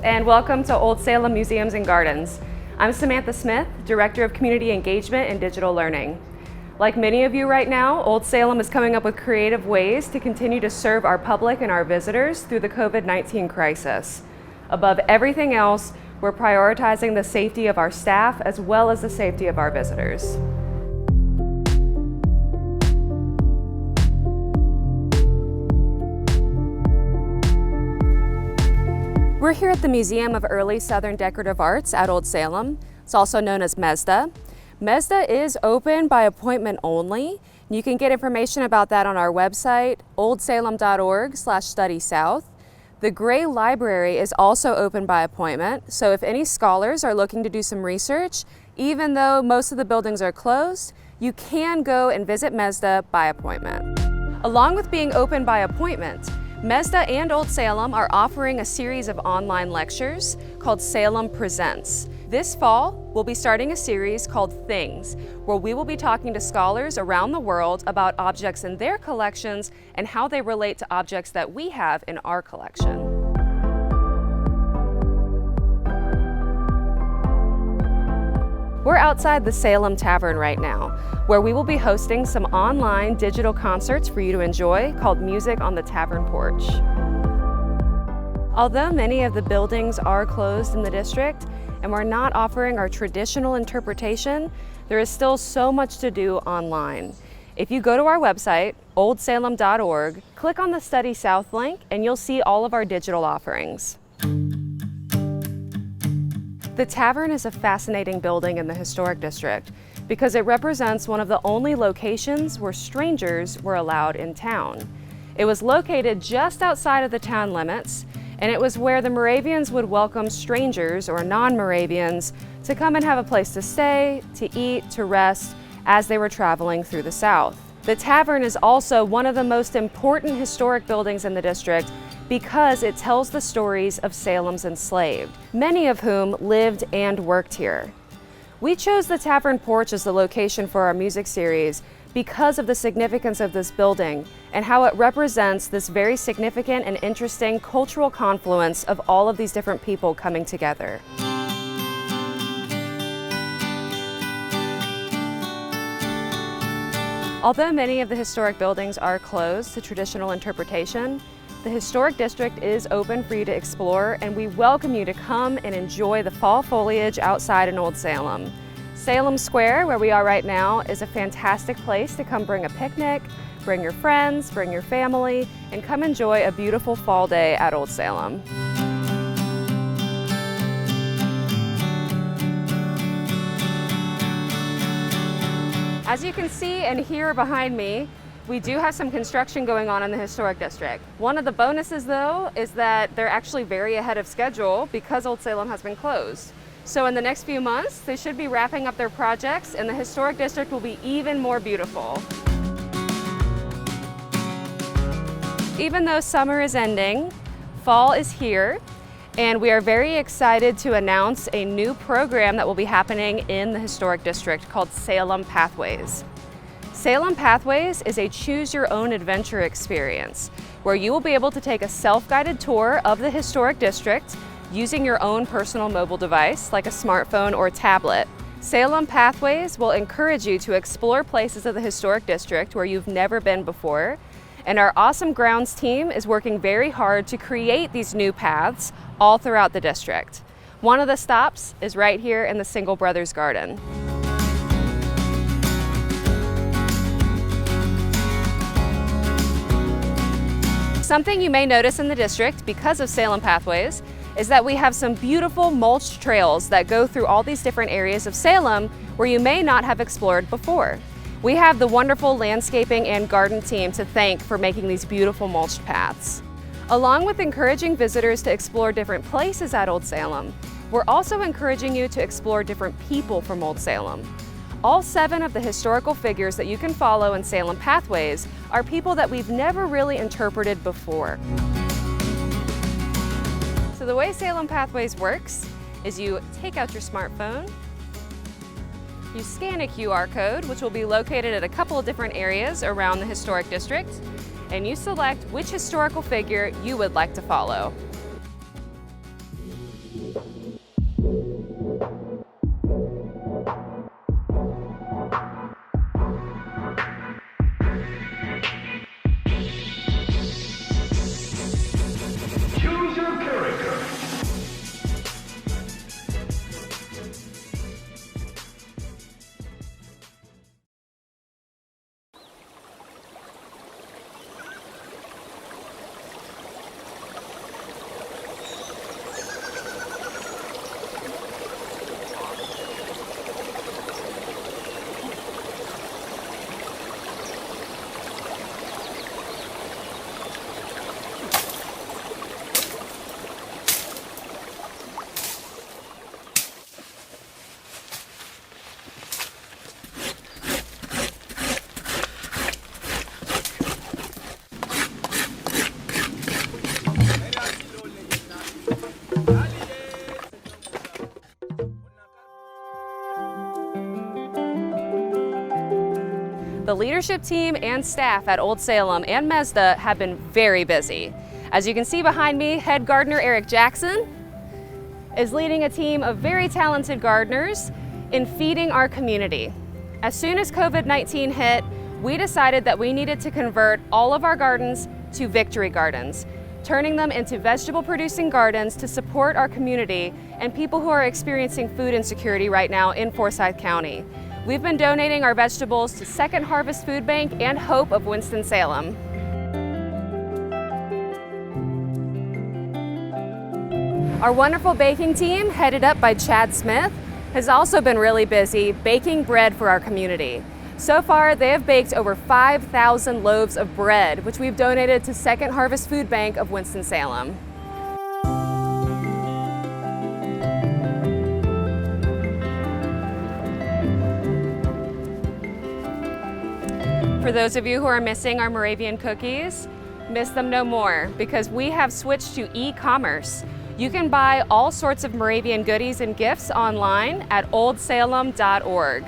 and welcome to Old Salem Museums and Gardens. I'm Samantha Smith, Director of Community Engagement and Digital Learning. Like many of you right now, Old Salem is coming up with creative ways to continue to serve our public and our visitors through the COVID-19 crisis. Above everything else, we're prioritizing the safety of our staff as well as the safety of our visitors. We're here at the Museum of Early Southern Decorative Arts at Old Salem. It's also known as MESDA. MESDA is open by appointment only. You can get information about that on our website, oldsalem.org/studysouth. The Gray Library is also open by appointment, so if any scholars are looking to do some research, even though most of the buildings are closed, you can go and visit MESDA by appointment. Along with being open by appointment, MESDA and Old Salem are offering a series of online lectures called Salem Presents. This fall, we'll be starting a series called Things, where we will be talking to scholars around the world about objects in their collections and how they relate to objects that we have in our collection. We're outside the Salem Tavern right now, where we will be hosting some online digital concerts for you to enjoy called Music on the Tavern Porch. Although many of the buildings are closed in the district and we're not offering our traditional interpretation, there is still so much to do online. If you go to our website, oldsalem.org, click on the Study South link and you'll see all of our digital offerings. The Tavern is a fascinating building in the Historic District because it represents one of the only locations where strangers were allowed in town. It was located just outside of the town limits, and it was where the Moravians would welcome strangers or non-Moravians to come and have a place to stay, to eat, to rest as they were traveling through the South. The Tavern is also one of the most important historic buildings in the district because it tells the stories of Salem's enslaved, many of whom lived and worked here. We chose the Tavern Porch as the location for our music series because of the significance of this building and how it represents this very significant and interesting cultural confluence of all of these different people coming together. Although many of the historic buildings are closed to traditional interpretation, the Historic District is open for you to explore, and we welcome you to come and enjoy the fall foliage outside in Old Salem. Salem Square, where we are right now, is a fantastic place to come bring a picnic, bring your friends, bring your family, and come enjoy a beautiful fall day at Old Salem. As you can see and hear behind me, we do have some construction going on in the Historic District. One of the bonuses, though, is that they're actually very ahead of schedule because Old Salem has been closed. So in the next few months, they should be wrapping up their projects and the Historic District will be even more beautiful. Even though summer is ending, fall is here, and we are very excited to announce a new program that will be happening in the Historic District called Salem Pathways. Salem Pathways is a choose-your-own-adventure experience where you will be able to take a self-guided tour of the Historic District using your own personal mobile device like a smartphone or tablet. Salem Pathways will encourage you to explore places of the Historic District where you've never been before, and our awesome grounds team is working very hard to create these new paths all throughout the district. One of the stops is right here in the Single Brothers Garden. Something you may notice in the district because of Salem Pathways is that we have some beautiful mulched trails that go through all these different areas of Salem where you may not have explored before. We have the wonderful landscaping and garden team to thank for making these beautiful mulched paths. Along with encouraging visitors to explore different places at Old Salem, we're also encouraging you to explore different people from Old Salem. All 7 of the historical figures that you can follow in Salem Pathways are people that we've never really interpreted before. So the way Salem Pathways works is you take out your smartphone, you scan a QR code, which will be located at a couple of different areas around the Historic District, and you select which historical figure you would like to follow. The leadership team and staff at Old Salem and Mesda have been very busy. As you can see behind me, head gardener Eric Jackson is leading a team of very talented gardeners in feeding our community. As soon as COVID-19 hit, we decided that we needed to convert all of our gardens to victory gardens, turning them into vegetable-producing gardens to support our community and people who are experiencing food insecurity right now in Forsyth County. We've been donating our vegetables to Second Harvest Food Bank and Hope of Winston-Salem. Our wonderful baking team, headed up by Chad Smith, has also been really busy baking bread for our community. So far, they have baked over 5,000 loaves of bread, which we've donated to Second Harvest Food Bank of Winston-Salem. For those of you who are missing our Moravian cookies, miss them no more, because we have switched to e-commerce. You can buy all sorts of Moravian goodies and gifts online at oldsalem.org.